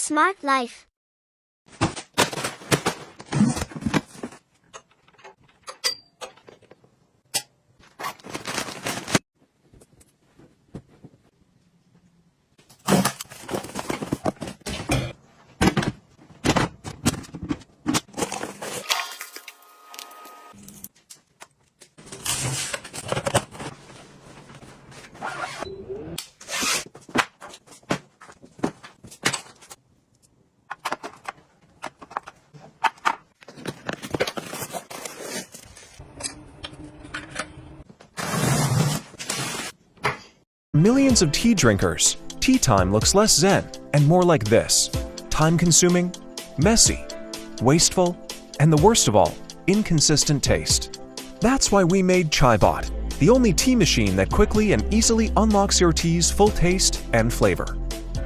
smart life. Millions of tea drinkers, tea time looks less zen and more like this: time-consuming, messy, wasteful, and the worst of all, inconsistent taste. That's why we made ChaiBot, the only tea machine that quickly and easily unlocks your tea's full taste and flavor.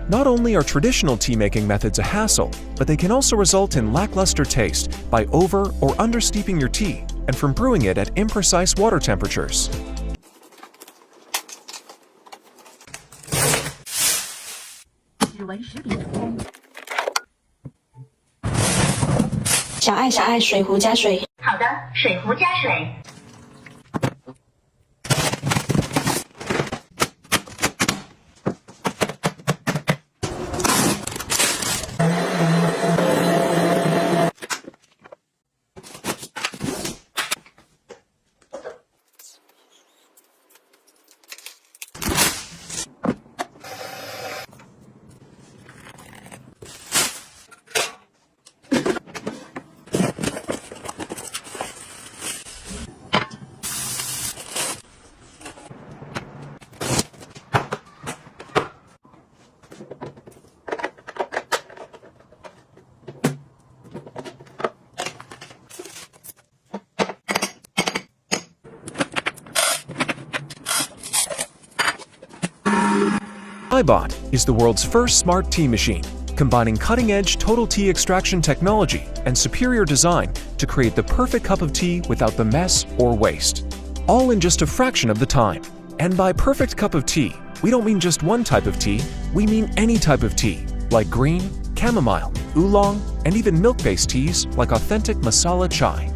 Not only are traditional tea-making methods a hassle, but they can also result in lackluster taste by over or under-steeping your tea and from brewing it at imprecise water temperatures. 小爱，水壶加水。好的，水壶加水。ChaiBot is the world's first smart tea machine, combining cutting-edge total tea extraction technology and superior design to create the perfect cup of tea without the mess or waste. All in just a fraction of the time. And by perfect cup of tea, we don't mean just one type of tea, we mean any type of tea, like green, chamomile, oolong, and even milk-based teas like authentic masala chai.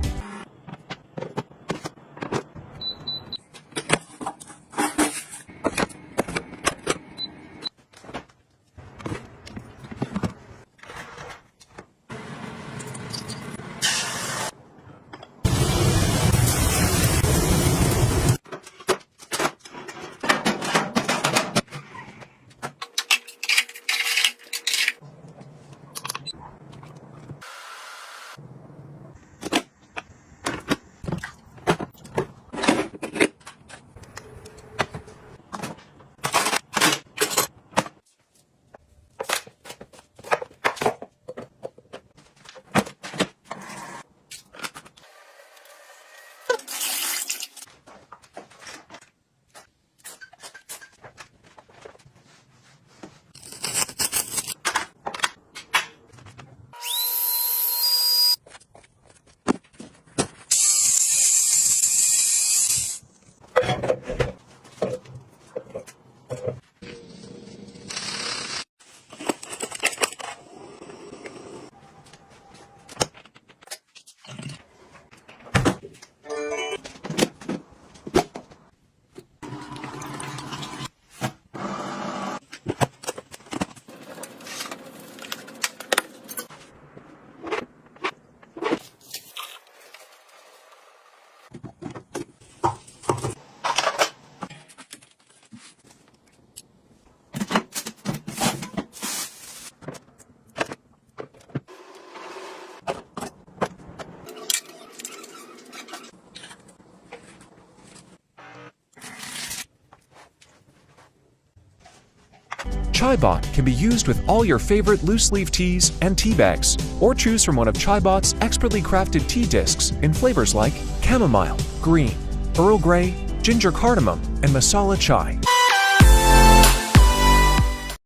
ChaiBot can be used with all your favorite loose-leaf teas and tea bags, or choose from one of ChaiBot's expertly crafted tea discs in flavors like chamomile, green, Earl Grey, ginger cardamom, and masala chai.